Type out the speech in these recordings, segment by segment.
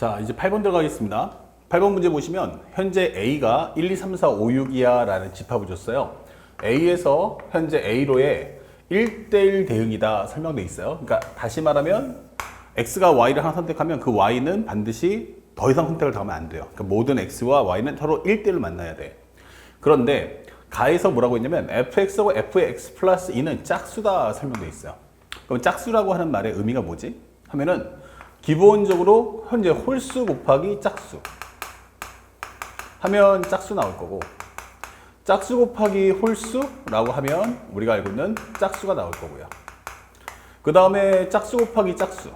자, 이제 8번 들어가겠습니다. 8번 문제 보시면 현재 A가 1, 2, 3, 4, 5, 6이야 라는 집합을 줬어요. A에서 현재 A로의 1대1 대응이다 설명되어 있어요. 그러니까 다시 말하면 X가 Y를 하나 선택하면 그 Y는 반드시 더 이상 선택을 당하면 안 돼요. 그러니까 모든 X와 Y는 서로 1대1로 만나야 돼. 그런데 가에서 뭐라고 했냐면 fx하고 f의 x 플러스 2는 짝수다 설명되어 있어요. 그럼 짝수라고 하는 말의 의미가 뭐지? 하면은 기본적으로 현재 홀수 곱하기 짝수 하면 짝수 나올 거고, 짝수 곱하기 홀수라고 하면 우리가 알고 있는 짝수가 나올 거고요. 그 다음에 짝수 곱하기 짝수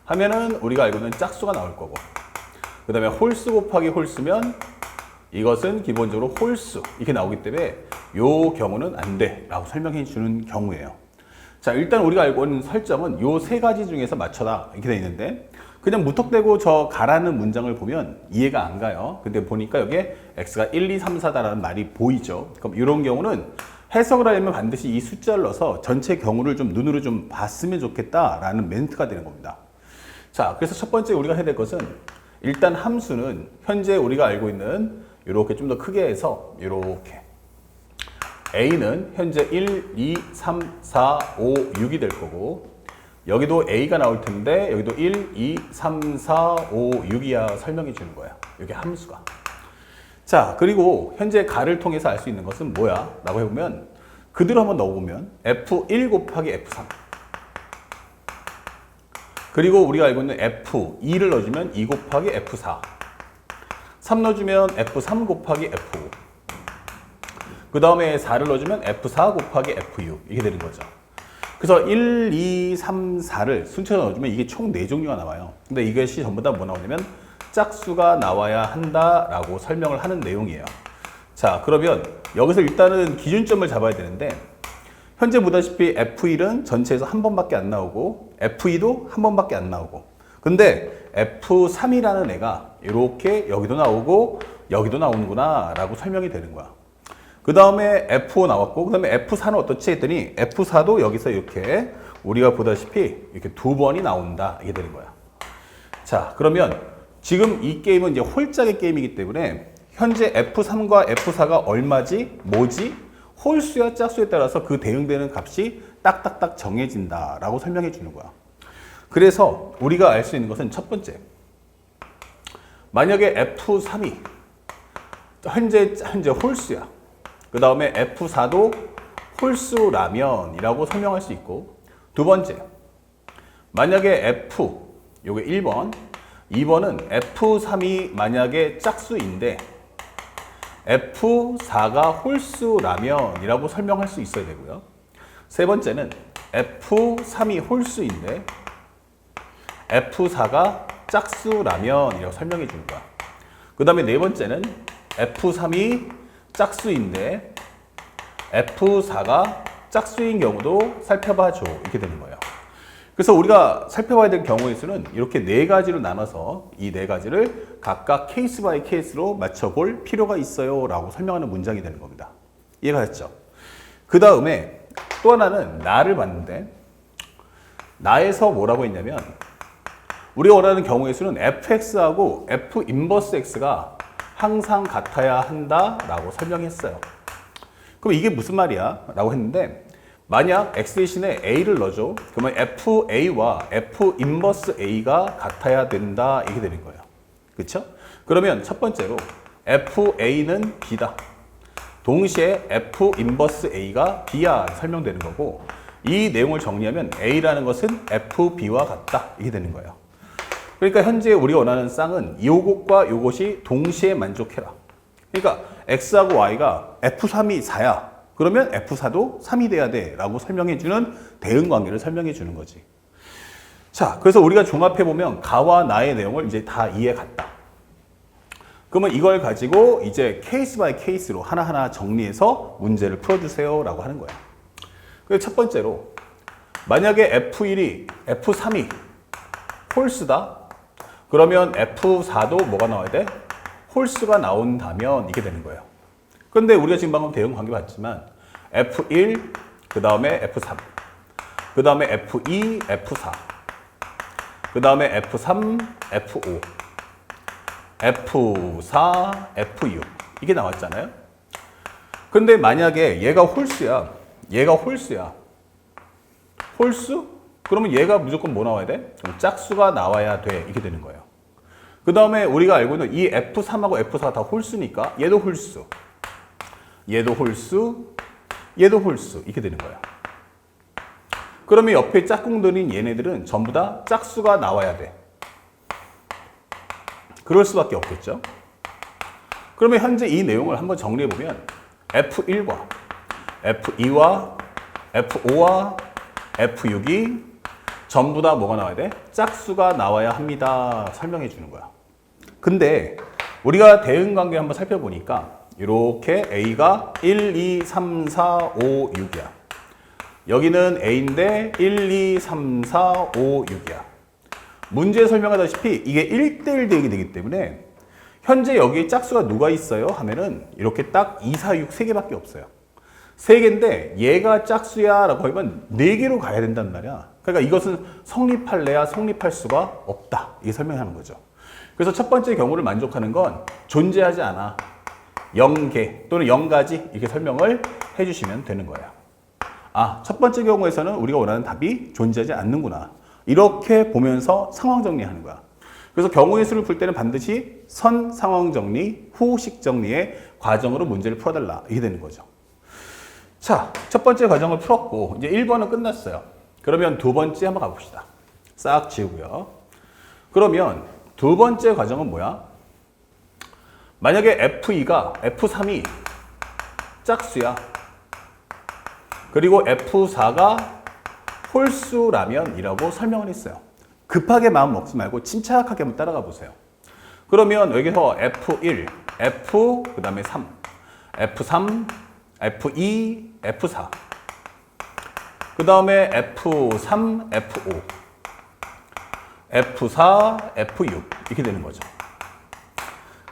하면은 우리가 알고 있는 짝수가 나올 거고, 그 다음에 홀수 곱하기 홀수면 이것은 기본적으로 홀수 이렇게 나오기 때문에 요 경우는 안 돼 라고 설명해 주는 경우예요. 자, 일단 우리가 알고 있는 설정은 요 세 가지 중에서 맞춰라 이렇게 돼 있는데, 그냥 무턱대고 저 가라는 문장을 보면 이해가 안 가요. 근데 보니까 여기에 x가 1, 2, 3, 4다라는 말이 보이죠. 그럼 이런 경우는 해석을 하려면 반드시 이 숫자를 넣어서 전체 경우를 좀 눈으로 좀 봤으면 좋겠다라는 멘트가 되는 겁니다. 자, 그래서 첫 번째 우리가 해야 될 것은 일단 함수는 현재 우리가 알고 있는 이렇게 좀 더 크게 해서 이렇게 A는 현재 1, 2, 3, 4, 5, 6이 될 거고, 여기도 A가 나올 텐데 여기도 1, 2, 3, 4, 5, 6이야 설명해 주는 거야. 이게 함수가. 자, 그리고 현재 가를 통해서 알 수 있는 것은 뭐야? 라고 해보면 그대로 한번 넣어보면 F1 곱하기 F3, 그리고 우리가 알고 있는 F2를 넣어주면 2 곱하기 F4, 3 넣어주면 F3 곱하기 F5, 그 다음에 4를 넣어주면 F4 곱하기 F6 이게 되는 거죠. 그래서 1, 2, 3, 4를 순서로 넣어주면 이게 총 4종류가 나와요. 근데 이것이 전부 다 뭐 나오냐면 짝수가 나와야 한다라고 설명을 하는 내용이에요. 자, 그러면 여기서 일단은 기준점을 잡아야 되는데, 현재 보다시피 F1은 전체에서 한 번밖에 안 나오고 F2도 한 번밖에 안 나오고, 근데 F3이라는 애가 이렇게 여기도 나오고 여기도 나오는구나 라고 설명이 되는 거야. 그 다음에 F5 나왔고, 그 다음에 F4는 어떻지 했더니 F4도 여기서 이렇게 우리가 보다시피 이렇게 2번이 나온다 이게 되는 거야. 자, 그러면 지금 이 게임은 이제 홀짝의 게임이기 때문에 현재 F3과 F4가 얼마지 뭐지 홀수야 짝수에 따라서 그 대응되는 값이 딱딱딱 정해진다 라고 설명해 주는 거야. 그래서 우리가 알 수 있는 것은 첫 번째, 만약에 F3이 현재 홀수야, 그 다음에 F4도 홀수라면 이라고 설명할 수 있고, 두 번째, 만약에 F, 요게 1번, 2번은 F3이 만약에 짝수인데 F4가 홀수라면 이라고 설명할 수 있어야 되고요. 세 번째는 F3이 홀수인데 F4가 짝수라면 이라고 설명해 주는 거야. 그 다음에 네 번째는 F3이 짝수인데 F4가 짝수인 경우도 살펴봐줘 이렇게 되는 거예요. 그래서 우리가 살펴봐야 될 경우의 수는 이렇게 네 가지로 나눠서 이 네 가지를 각각 케이스 바이 케이스로 맞춰볼 필요가 있어요 라고 설명하는 문장이 되는 겁니다. 이해가 됐죠? 그 다음에 또 하나는 나를 봤는데, 나에서 뭐라고 했냐면 우리가 원하는 경우의 수는 fx하고 f 인버스 x가 항상 같아야 한다라고 설명했어요. 그럼 이게 무슨 말이야? 라고 했는데, 만약 x 대신에 a를 넣어줘. 그러면 fa와 f 인버스 a가 같아야 된다 이게 되는 거예요. 그렇죠? 그러면 첫 번째로 fa는 b다. 동시에 f 인버스 a가 b야 설명되는 거고, 이 내용을 정리하면 a라는 것은 fb와 같다 이게 되는 거예요. 그러니까 현재 우리가 원하는 쌍은 요것과 요것이 동시에 만족해라. 그러니까 x하고 y가 f3이 4야. 그러면 f4도 3이 돼야 돼 라고 설명해주는 대응 관계를 설명해주는 거지. 자, 그래서 우리가 종합해보면 가와 나의 내용을 이제 다 이해 갔다. 그러면 이걸 가지고 이제 케이스 바이 케이스로 하나하나 정리해서 문제를 풀어주세요 라고 하는 거야. 그래서 첫 번째로 만약에 F3이 홀수다. 그러면 F4도 뭐가 나와야 돼? 홀수가 나온다면 이게 되는 거예요. 그런데 우리가 지금 방금 대응 관계 봤지만 F1, 그 다음에 F3, 그 다음에 F2, F4 그 다음에 F3, F5, F4, F6 이게 나왔잖아요. 근데 만약에 얘가 홀수야. 홀수? 그러면 얘가 무조건 뭐 나와야 돼? 짝수가 나와야 돼. 이렇게 되는 거예요. 그 다음에 우리가 알고 있는 이 F3하고 F4가 다 홀수니까 얘도 홀수, 얘도 홀수, 얘도 홀수 이렇게 되는 거예요. 그러면 옆에 짝꿍들인 얘네들은 전부 다 짝수가 나와야 돼. 그럴 수밖에 없겠죠. 그러면 현재 이 내용을 한번 정리해보면 F1과 F2와 F5와 F6이 전부 다 뭐가 나와야 돼? 짝수가 나와야 합니다. 설명해 주는 거야. 근데 우리가 대응관계 한번 살펴보니까 이렇게 A가 1, 2, 3, 4, 5, 6이야. 여기는 A인데 1, 2, 3, 4, 5, 6이야. 문제에 설명하다시피 이게 1대1 대응이 되기 때문에 현재 여기에 짝수가 누가 있어요? 하면은 이렇게 딱 2, 4, 6 3개밖에 없어요. 3개인데 얘가 짝수야 라고 하면 4개로 가야 된단 말이야. 그러니까 이것은 성립할래야 성립할 수가 없다. 이게 설명하는 거죠. 그래서 첫 번째 경우를 만족하는 건 존재하지 않아. 0개 또는 0가지 이렇게 설명을 해주시면 되는 거예요. 아, 첫 번째 경우에서는 우리가 원하는 답이 존재하지 않는구나. 이렇게 보면서 상황 정리하는 거야. 그래서 경우의 수를 풀 때는 반드시 선 상황 정리, 후식 정리의 과정으로 문제를 풀어달라. 이게 되는 거죠. 자, 첫 번째 과정을 풀었고 이제 1번은 끝났어요. 그러면 두 번째 한번 가봅시다. 싹 지우고요. 그러면 두 번째 과정은 뭐야? 만약에 F2가 F3이 짝수야. 그리고 F4가 홀수라면 이라고 설명을 했어요. 급하게 마음 먹지 말고 침착하게 한번 따라가 보세요. 그러면 여기서 F1, F 그 다음에 3, F3, F2, F4 그 다음에 F3, F5 F4, F6 이렇게 되는 거죠.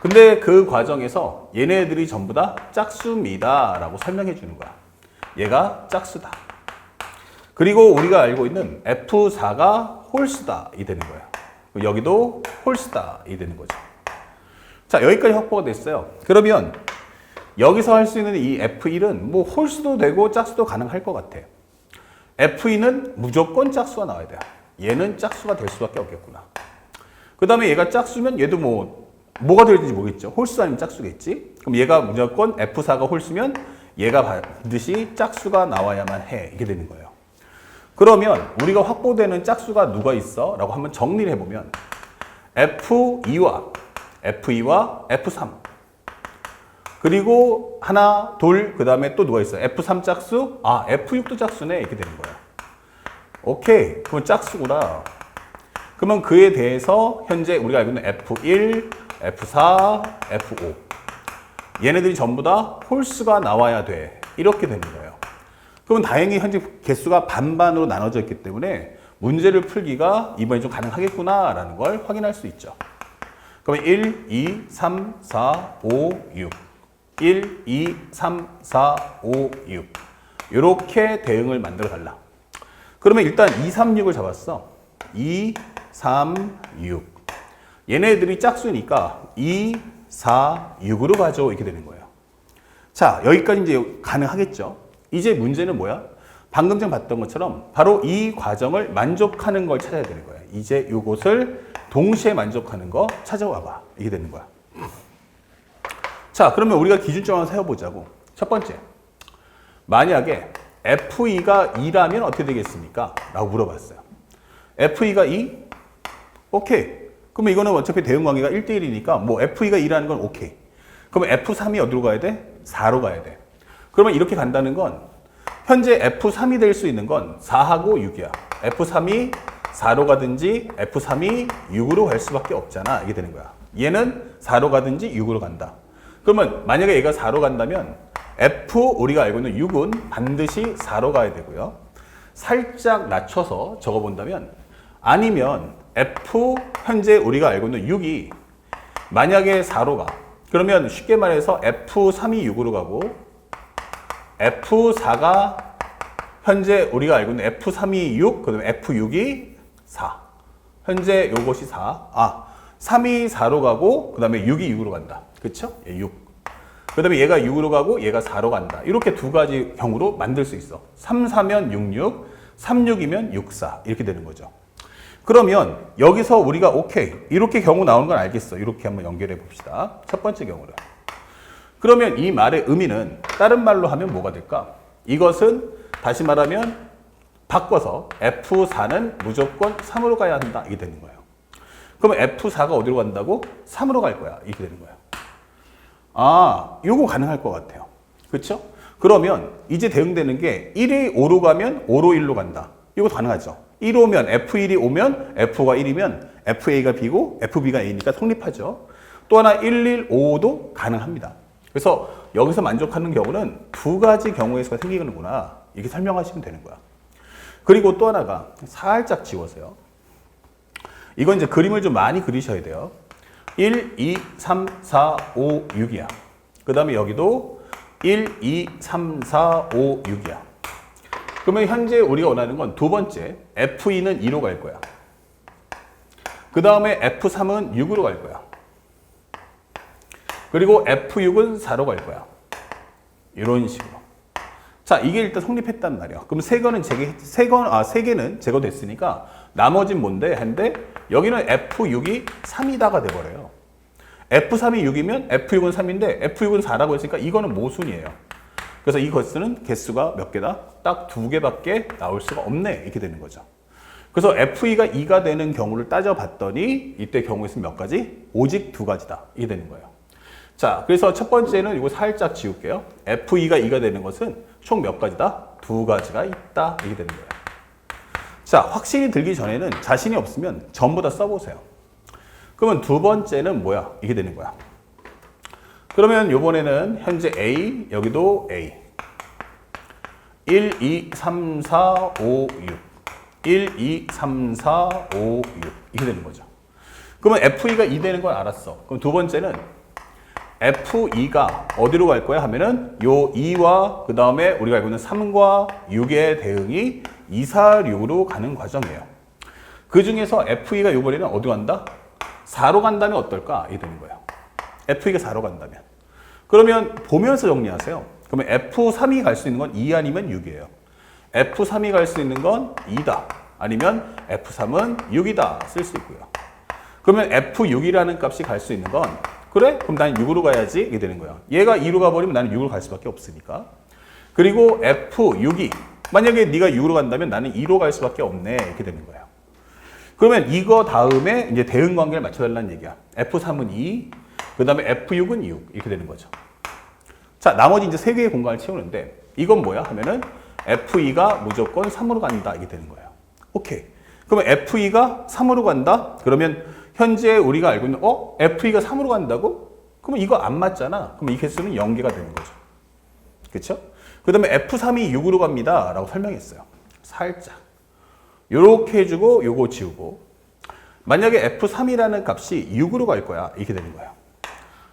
근데 그 과정에서 얘네들이 전부 다 짝수입니다 라고 설명해 주는 거야. 얘가 짝수다. 그리고 우리가 알고 있는 F4가 홀수다 이 되는 거야. 여기도 홀수다 이 되는 거죠. 자, 여기까지 확보가 됐어요. 그러면 여기서 할 수 있는 이 F1은 뭐 홀수도 되고 짝수도 가능할 것 같아. F2는 무조건 짝수가 나와야 돼. 얘는 짝수가 될 수밖에 없겠구나. 그 다음에 얘가 짝수면 얘도 뭐가 될지 모르겠죠. 홀수 아니면 짝수겠지. 그럼 얘가 무조건 F4가 홀수면 얘가 반드시 짝수가 나와야만 해. 이렇게 되는 거예요. 그러면 우리가 확보되는 짝수가 누가 있어? 라고 한번 정리를 해보면 F2와 F3 그리고 하나, 둘, 그 다음에 또 누가 있어요? F3 짝수? 아, F6도 짝수네. 이렇게 되는 거야. 오케이. 그러면 짝수구나. 그러면 그에 대해서 현재 우리가 알고 있는 F1, F4, F5 얘네들이 전부 다 홀수가 나와야 돼. 이렇게 되는 거예요. 그러면 다행히 현재 개수가 반반으로 나눠져 있기 때문에 문제를 풀기가 이번에 좀 가능하겠구나 라는 걸 확인할 수 있죠. 그러면 1, 2, 3, 4, 5, 6 1, 2, 3, 4, 5, 6 이렇게 대응을 만들어 달라. 그러면 일단 2, 3, 6을 잡았어. 2, 3, 6 얘네들이 짝수니까 2, 4, 6으로 가죠. 이렇게 되는 거예요. 자, 여기까지 이제 가능하겠죠. 이제 문제는 뭐야? 방금 전 봤던 것처럼 바로 이 과정을 만족하는 걸 찾아야 되는 거예요. 이제 이것을 동시에 만족하는 거 찾아와봐. 이게 되는 거야. 자, 그러면 우리가 기준점을 세워보자고. 첫 번째, 만약에 F2가 2라면 어떻게 되겠습니까? 라고 물어봤어요. F2가 2? 오케이. 그러면 이거는 어차피 대응관계가 1대1이니까 뭐 F2가 2라는 건 오케이. 그러면 F3이 어디로 가야 돼? 4로 가야 돼. 그러면 이렇게 간다는 건 현재 F3이 될 수 있는 건 4하고 6이야. F3이 4로 가든지 F3이 6으로 갈 수밖에 없잖아. 이게 되는 거야. 얘는 4로 가든지 6으로 간다. 그러면 만약에 얘가 4로 간다면 F 우리가 알고 있는 6은 반드시 4로 가야 되고요. 살짝 낮춰서 적어본다면 아니면 F 현재 우리가 알고 있는 6이 만약에 4로 가. 그러면 쉽게 말해서 F3이 6으로 가고 F4가 현재 우리가 알고 있는 F3이 6, 그 다음에 F6이 4. 현재 요것이 4. 3이 4로 가고 그 다음에 6이 6으로 간다. 그쵸? 6. 그 다음에 얘가 6으로 가고 얘가 4로 간다. 이렇게 두 가지 경우로 만들 수 있어. 3, 4면 6, 6, 3, 6이면 6, 4 이렇게 되는 거죠. 그러면 여기서 우리가 오케이 이렇게 경우 나오는 건 알겠어. 이렇게 한번 연결해 봅시다. 첫 번째 경우를. 그러면 이 말의 의미는 다른 말로 하면 뭐가 될까? 이것은 다시 말하면 바꿔서 F4는 무조건 3으로 가야 한다. 이게 되는 거예요. 그러면 F4가 어디로 간다고? 3으로 갈 거야. 이렇게 되는 거예요. 요거 가능할 것 같아요. 그렇죠? 그러면 이제 대응되는 게 1이 5로 가면 5로 1로 간다. 이거 가능하죠. 1 오면 F1이 오면 F가 1이면 FA가 B고 FB가 A니까 성립하죠. 또 하나 1, 1, 5도 가능합니다. 그래서 여기서 만족하는 경우는 두 가지 경우의 수가 생기는구나. 이렇게 설명하시면 되는 거야. 그리고 또 하나가 살짝 지워서요. 이건 이제 그림을 좀 많이 그리셔야 돼요. 1, 2, 3, 4, 5, 6이야. 그 다음에 여기도 1, 2, 3, 4, 5, 6이야. 그러면 현재 우리가 원하는 건 두 번째, F2는 2로 갈 거야. 그 다음에 F3은 6으로 갈 거야. 그리고 F6은 4로 갈 거야. 이런 식으로. 자, 이게 일단 성립했단 말이야. 그럼 세 개는 제거됐으니까 나머진 뭔데? 한데 여기는 F6이 3이다가 돼버려요. F3이 6이면 F6은 3인데 F6은 4라고 했으니까 이거는 모순이에요. 그래서 이 개수는 개수가 몇 개다? 딱 2개밖에 나올 수가 없네. 이렇게 되는 거죠. 그래서 F2가 2가 되는 경우를 따져봤더니 이때 경우의 수는 몇 가지? 오직 두 가지다. 이게 되는 거예요. 자, 그래서 첫 번째는 이거 살짝 지울게요. F2가 2가 되는 것은 총 몇 가지다? 두 가지가 있다. 이게 되는 거예요. 자, 확신이 들기 전에는 자신이 없으면 전부 다 써보세요. 그러면 두 번째는 뭐야? 이게 되는 거야. 그러면 이번에는 현재 A, 여기도 A. 1, 2, 3, 4, 5, 6. 1, 2, 3, 4, 5, 6. 이렇게 되는 거죠. 그러면 F2가 2 되는 걸 알았어. 그럼 두 번째는 F2가 어디로 갈 거야 하면은 요 2와 그 다음에 우리가 알고 있는 3과 6의 대응이 2, 4, 6으로 가는 과정이에요. 그 중에서 F2가 요번에는 어디로 간다? 4로 간다면 어떨까? 이게 되는 거예요. F2가 4로 간다면. 그러면 보면서 정리하세요. 그러면 F3이 갈 수 있는 건 2 아니면 6이에요. F3이 갈 수 있는 건 2다. 아니면 F3은 6이다. 쓸 수 있고요. 그러면 F6이라는 값이 갈 수 있는 건 그래? 그럼 난 6으로 가야지. 이게 되는 거야. 얘가 2로 가버리면 나는 6으로 갈 수밖에 없으니까. 그리고 F6이 만약에 네가 6으로 간다면 나는 2로 갈 수밖에 없네. 이렇게 되는 거예요. 그러면 이거 다음에 이제 대응 관계를 맞춰달라는 얘기야. F3은 2, 그 다음에 F6은 6. 이렇게 되는 거죠. 자, 나머지 이제 세 개의 공간을 채우는데 이건 뭐야? 하면은 F2가 무조건 3으로 간다. 이게 되는 거예요. 오케이. 그러면 F2가 3으로 간다? 그러면 현재 우리가 알고 있는 F2가 3으로 간다고? 그러면 이거 안 맞잖아. 그럼 이 개수는 0개가 되는 거죠. 그렇죠? 그 다음에 F3이 6으로 갑니다. 라고 설명했어요. 살짝. 요렇게 해주고 요거 지우고 만약에 F3이라는 값이 6으로 갈 거야. 이렇게 되는 거예요.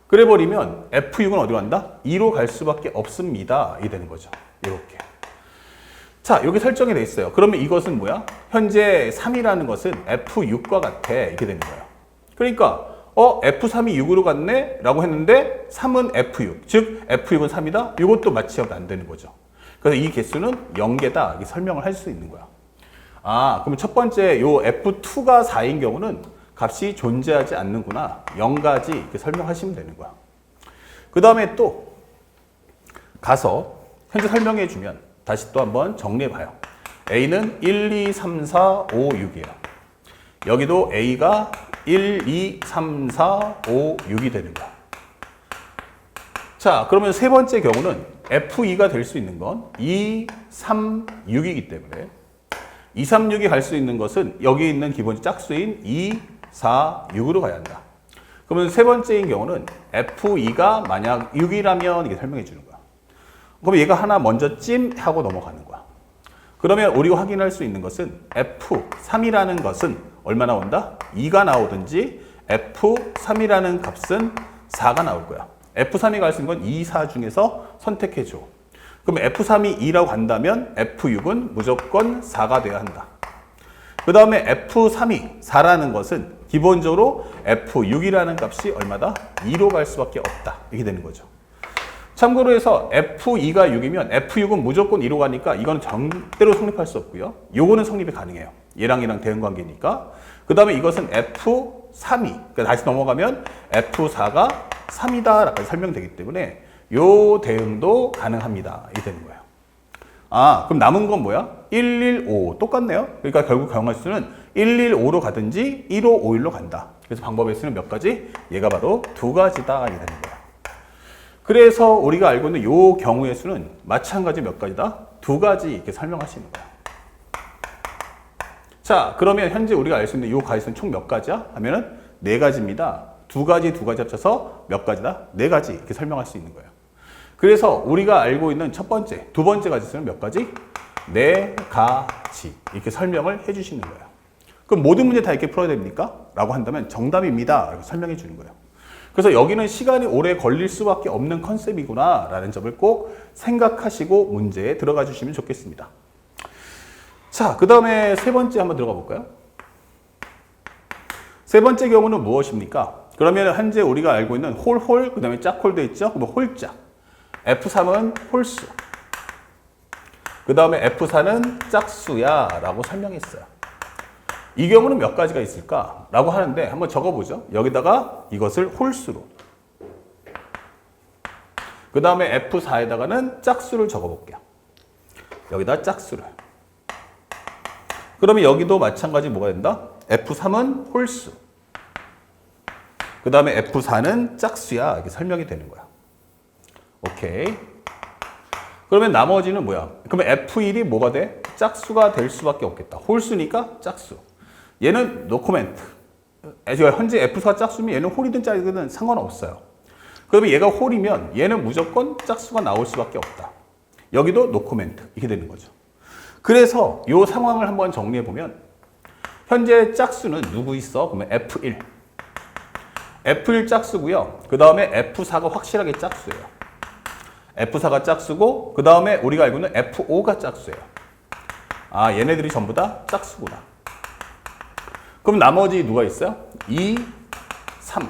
그래 버리면 F6은 어디로 간다? 2로 갈 수밖에 없습니다. 이게 되는 거죠. 이렇게. 자, 여기 설정이 돼 있어요. 그러면 이것은 뭐야? 현재 3이라는 것은 F6과 같아. 이렇게 되는 거예요. 그러니까 F3이 6으로 갔네? 라고 했는데 3은 F6. 즉 F6은 3이다? 이것도 마치하면 안 되는 거죠. 그래서 이 개수는 0개다. 이렇게 설명을 할 수 있는 거야. 그러면 첫 번째 요 F2가 4인 경우는 값이 존재하지 않는구나. 0가지 이렇게 설명하시면 되는 거야. 그 다음에 또 가서 현재 설명해 주면 다시 또 한번 정리해 봐요. A는 1, 2, 3, 4, 5, 6이에요. 여기도 A가 1, 2, 3, 4, 5, 6이 되는 거야. 자, 그러면 세 번째 경우는 F2가 될 수 있는 건 2, 3, 6이기 때문에 2, 3, 6이 갈 수 있는 것은 여기 있는 기본 짝수인 2, 4, 6으로 가야 한다. 그러면 세 번째인 경우는 F2가 만약 6이라면 이게 설명해 주는 거야. 그럼 얘가 하나 먼저 하고 넘어가는 거야. 그러면 우리가 확인할 수 있는 것은 F3이라는 것은 얼마 나온다? 2가 나오든지 F3이라는 값은 4가 나올 거야. F3이 갈 수 있는 건 2, 4 중에서 선택해 줘. 그럼 F3이 2라고 간다면 F6은 무조건 4가 돼야 한다. 그 다음에 F3이 4라는 것은 기본적으로 F6이라는 값이 얼마다? 2로 갈 수밖에 없다. 이렇게 되는 거죠. 참고로 해서 F2가 6이면 F6은 무조건 2로 가니까 이건 절대로 성립할 수 없고요. 요거는 성립이 가능해요. 얘랑 얘랑 대응 관계니까. 그 다음에 이것은 F3이, 그러니까 다시 넘어가면 F4가 3이다 라고 설명되기 때문에 요 대응도 가능합니다. 이렇게 되는 거예요. 아, 그럼 남은 건 뭐야? 115. 똑같네요. 그러니까 결국 경우의 수는 115로 가든지 1551로 간다. 그래서 방법의 수는 몇 가지? 얘가 바로 두 가지다. 이렇게 되는 거예요. 그래서 우리가 알고 있는 요 경우의 수는 마찬가지 몇 가지다? 두 가지 이렇게 설명할 수 있는 거야. 자, 그러면 현재 우리가 알 수 있는 요 가지수는 총 몇 가지야? 하면은 네 가지입니다. 두 가지 합쳐서 몇 가지다? 네 가지 이렇게 설명할 수 있는 거예요. 그래서 우리가 알고 있는 첫 번째, 두 번째 가지수는 몇 가지? 네 가지 이렇게 설명을 해주시는 거예요. 그럼 모든 문제 다 이렇게 풀어야 됩니까? 라고 한다면 정답입니다. 이렇게 설명해 주는 거예요. 그래서 여기는 시간이 오래 걸릴 수밖에 없는 컨셉이구나 라는 점을 꼭 생각하시고 문제에 들어가 주시면 좋겠습니다. 자, 그 다음에 세 번째 한번 들어가 볼까요? 세 번째 경우는 무엇입니까? 그러면 현재 우리가 알고 있는 홀, 그 다음에 짝홀도 있죠? 그럼 홀짝. F3은 홀수. 그 다음에 F4는 짝수야 라고 설명했어요. 이 경우는 몇 가지가 있을까? 라고 하는데 한번 적어보죠. 여기다가 이것을 홀수로. 그 다음에 F4에다가는 짝수를 적어볼게요. 여기다 짝수를. 그러면 여기도 마찬가지 뭐가 된다? F3은 홀수. 그 다음에 F4는 짝수야. 이렇게 설명이 되는 거야. 오케이. 그러면 나머지는 뭐야? 그러면 F1이 뭐가 돼? 짝수가 될 수밖에 없겠다. 홀수니까 짝수. 얘는 no comment. 현재 F4가 짝수면 얘는 홀이든 짝이든 상관없어요. 그러면 얘가 홀이면 얘는 무조건 짝수가 나올 수밖에 없다. 여기도 no comment. 이렇게 되는 거죠. 그래서 이 상황을 한번 정리해 보면 현재 짝수는 누구 있어? 그러면 F1. F1 짝수고요. 그 다음에 F4가 확실하게 짝수예요. F4가 짝수고 그 다음에 우리가 알고 있는 F5가 짝수예요. 아, 얘네들이 전부 다 짝수구나. 그럼 나머지 누가 있어요? 2, 3,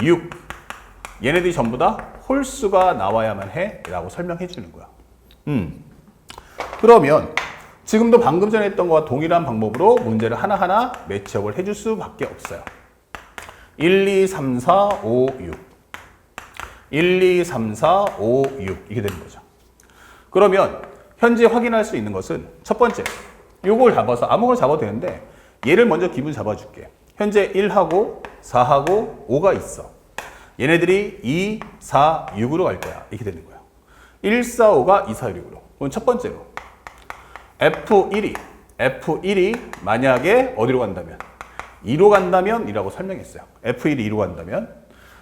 6. 얘네들이 전부 다 홀수가 나와야만 해 라고 설명해 주는 거야. 그러면 지금도 방금 전에 했던 것과 동일한 방법으로 문제를 하나하나 매치업을 해줄 수밖에 없어요. 1, 2, 3, 4, 5, 6. 1, 2, 3, 4, 5, 6 이렇게 되는 거죠. 그러면 현재 확인할 수 있는 것은 첫 번째, 요걸 잡아서 아무거나 잡아도 되는데 얘를 먼저 기분 잡아줄게. 현재 1하고 4하고 5가 있어. 얘네들이 2, 4, 6으로 갈 거야. 이렇게 되는 거야. 1, 4, 5가 2, 4, 6으로. 그럼 첫 번째로 F1이 만약에 어디로 간다면 2로 간다면 이라고 설명했어요. F1이 2로 간다면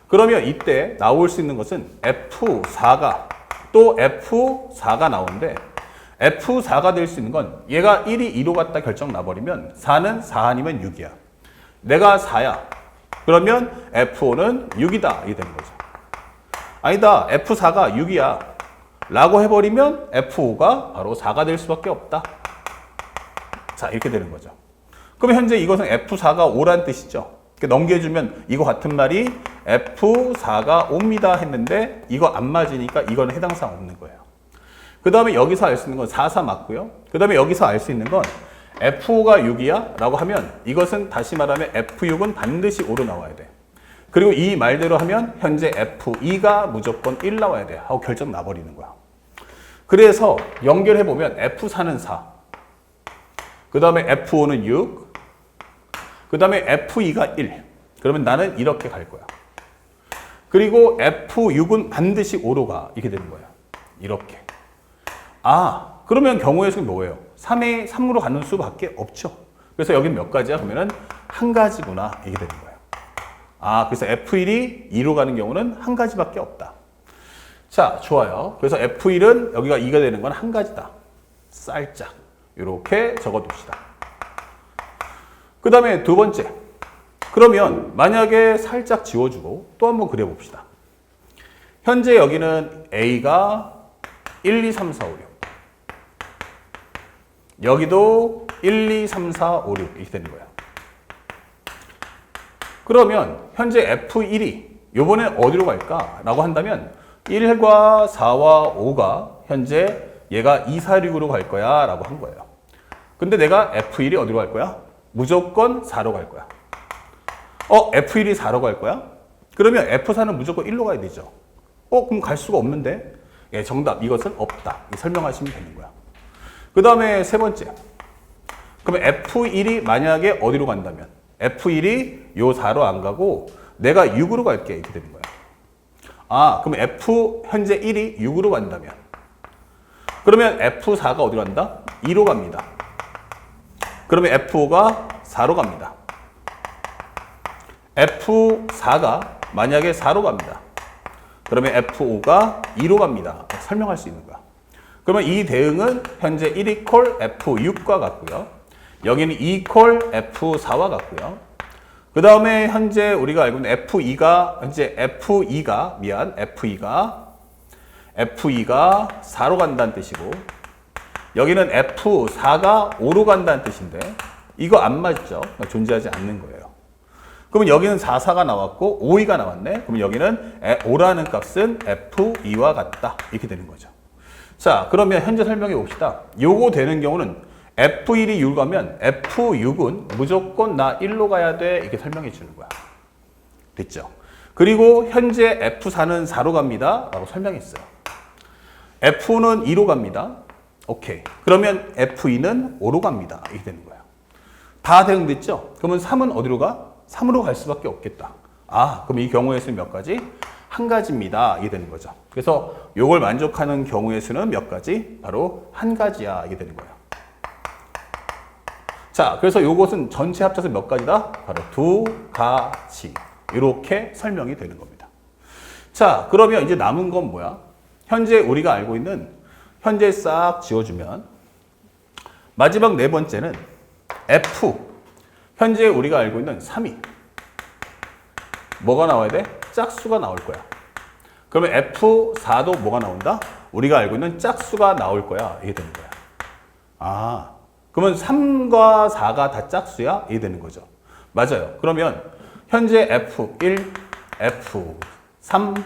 그러면 이때 나올 수 있는 것은 F4가 또 F4가 나오는데 F4가 될 수 있는 건 얘가 1이 2로 갔다 결정 나버리면 4는 4 아니면 6이야. 내가 4야. 그러면 F5는 6이다. 이게 되는 거죠. 아니다. F4가 6이야. 라고 해버리면 F5가 바로 4가 될 수밖에 없다. 자, 이렇게 되는 거죠. 그럼 현재 이것은 F4가 5란 뜻이죠. 넘겨주면 이거 같은 말이 F4가 5입니다 했는데 이거 안 맞으니까 이거는 해당 사항 없는 거예요. 그 다음에 여기서 알 수 있는 건 4, 4 맞고요. 그 다음에 여기서 알 수 있는 건 F5가 6이야 라고 하면 이것은 다시 말하면 F6은 반드시 5로 나와야 돼. 그리고 이 말대로 하면 현재 F2가 무조건 1 나와야 돼 하고 결정 나버리는 거야. 그래서 연결해보면 F4는 4, 그 다음에 F5는 6, 그 다음에 F2가 1. 그러면 나는 이렇게 갈 거야. 그리고 F6은 반드시 5로 가. 이렇게 되는 거야. 이렇게. 아, 그러면 경우의 수는 뭐예요? 3으로 가는 수밖에 없죠. 그래서 여긴 몇 가지야? 그러면은 한 가지구나. 이게 되는 거예요. 아, 그래서 F1이 2로 가는 경우는 한 가지밖에 없다. 자, 좋아요. 그래서 F1은 여기가 2가 되는 건 한 가지다. 살짝. 이렇게 적어둡시다. 그 다음에 두 번째. 그러면 만약에 살짝 지워주고 또 한번 그려봅시다. 현재 여기는 A가 1, 2, 3, 4, 5, 6. 여기도 1, 2, 3, 4, 5, 6 이렇게 되는 거예요. 그러면 현재 F1이 요번에 어디로 갈까? 라고 한다면 1과 4와 5가 현재 얘가 2, 4, 6으로 갈 거야 라고 한 거예요. 근데 내가 F1이 어디로 갈 거야? 무조건 4로 갈 거야. F1이 4로 갈 거야? 그러면 F4는 무조건 1로 가야 되죠. 그럼 갈 수가 없는데? 예, 정답. 이것은 없다. 설명하시면 되는 거야. 그 다음에 세 번째. 그러면 F1이 만약에 어디로 간다면? F1이 요 4로 안 가고 내가 6으로 갈게. 이렇게 되는 거야. 그럼 현재 1이 6으로 간다면? 그러면 F4가 어디로 간다? 2로 갑니다. 그러면 F5가 4로 갑니다. F4가 만약에 4로 갑니다. 그러면 F5가 2로 갑니다. 설명할 수 있는 거야. 그러면 이 대응은 현재 1 콜 F6과 같고요. 여기는 2 콜 F4와 같고요. 그 다음에 현재 우리가 알고 있는 F2가 4로 간다는 뜻이고, 여기는 F4가 5로 간다는 뜻인데 이거 안 맞죠? 존재하지 않는 거예요. 그러면 여기는 4, 4가 나왔고 5, 2가 나왔네. 그럼 여기는 5라는 값은 F2와 같다. 이렇게 되는 거죠. 자, 그러면 현재 설명해 봅시다. 요거 되는 경우는 F1이 6 가면 F6은 무조건 나 1로 가야 돼. 이렇게 설명해 주는 거야. 됐죠? 그리고 현재 F4는 4로 갑니다. 라고 설명했어요. F5는 2로 갑니다. 오케이. 그러면 F2는 5로 갑니다. 이렇게 되는 거야. 다 대응됐죠? 그러면 3은 어디로 가? 3으로 갈 수밖에 없겠다. 그럼 이 경우의 수는 몇 가지? 한 가지입니다. 이게 되는 거죠. 그래서 이걸 만족하는 경우의 수는 몇 가지? 바로 한 가지야. 이게 되는 거예요. 자, 그래서 이것은 전체 합쳐서 몇 가지다? 바로 두 가지. 이렇게 설명이 되는 겁니다. 자, 그러면 이제 남은 건 뭐야? 현재 우리가 알고 있는 현재 싹 지워주면 마지막 네 번째는 F. 현재 우리가 알고 있는 3이 뭐가 나와야 돼? 짝수가 나올 거야. 그러면 F4도 뭐가 나온다? 우리가 알고 있는 짝수가 나올 거야. 이게 되는 거야. 그러면 3과 4가 다 짝수야? 이게 되는 거죠. 맞아요. 그러면 현재 F1, F3,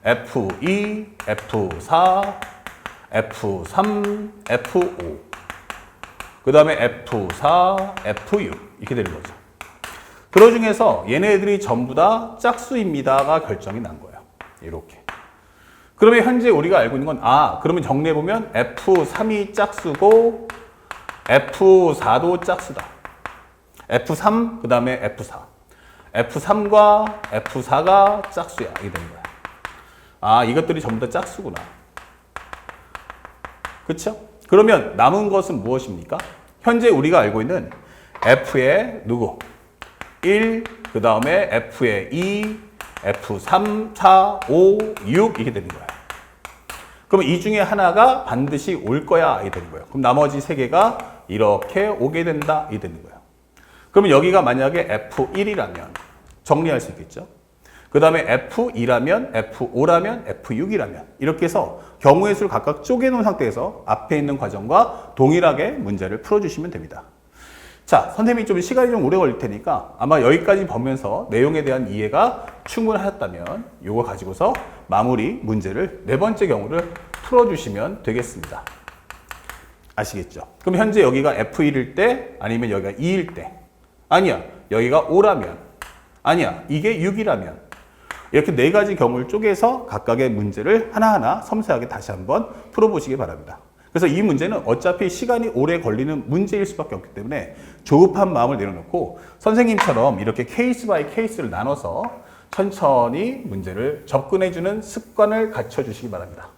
F2, F4, F3, F5 그 다음에 F4, F6 이렇게 되는 거죠. 그러 중에서 얘네들이 전부 다 짝수입니다가 결정이 난 거예요. 이렇게. 그러면 현재 우리가 알고 있는 건 그러면 정리해보면 F3이 짝수고 F4도 짝수다. F3 그 다음에 F4 F3과 F4가 짝수야. 이게 되는 거야. 이것들이 전부 다 짝수구나. 그쵸? 그러면 남은 것은 무엇입니까? 현재 우리가 알고 있는 F의 누구? 1, 그 다음에 F의 2, F3, 4, 5, 6 이렇게 되는 거야. 그러면 이 중에 하나가 반드시 올 거야. 이게 되는 거예요. 그럼 나머지 세 개가 이렇게 오게 된다. 이게 되는 거예요. 그러면 여기가 만약에 F1이라면 정리할 수 있겠죠? 그 다음에 F2라면, F5라면, F6이라면 이렇게 해서 경우의 수를 각각 쪼개놓은 상태에서 앞에 있는 과정과 동일하게 문제를 풀어주시면 됩니다. 자, 선생님이 좀 시간이 좀 오래 걸릴 테니까 아마 여기까지 보면서 내용에 대한 이해가 충분하셨다면 이거 가지고서 마무리 문제를 네 번째 경우를 풀어주시면 되겠습니다. 아시겠죠? 그럼 현재 여기가 F1일 때 아니면 여기가 2일 때 아니야 여기가 5라면 아니야 이게 6이라면 이렇게 네 가지 경우를 쪼개서 각각의 문제를 하나하나 섬세하게 다시 한번 풀어보시기 바랍니다. 그래서 이 문제는 어차피 시간이 오래 걸리는 문제일 수밖에 없기 때문에 조급한 마음을 내려놓고 선생님처럼 이렇게 케이스 바이 케이스를 나눠서 천천히 문제를 접근해주는 습관을 갖춰주시기 바랍니다.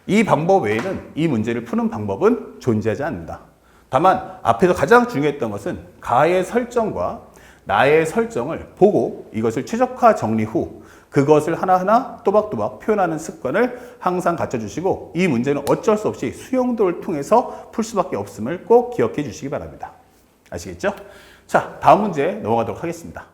이 방법 외에는 이 문제를 푸는 방법은 존재하지 않는다. 다만 앞에서 가장 중요했던 것은 가의 설정과 나의 설정을 보고 이것을 최적화 정리 후 그것을 하나하나 또박또박 표현하는 습관을 항상 갖춰주시고 이 문제는 어쩔 수 없이 수용도를 통해서 풀 수밖에 없음을 꼭 기억해 주시기 바랍니다. 아시겠죠? 자, 다음 문제 넘어가도록 하겠습니다.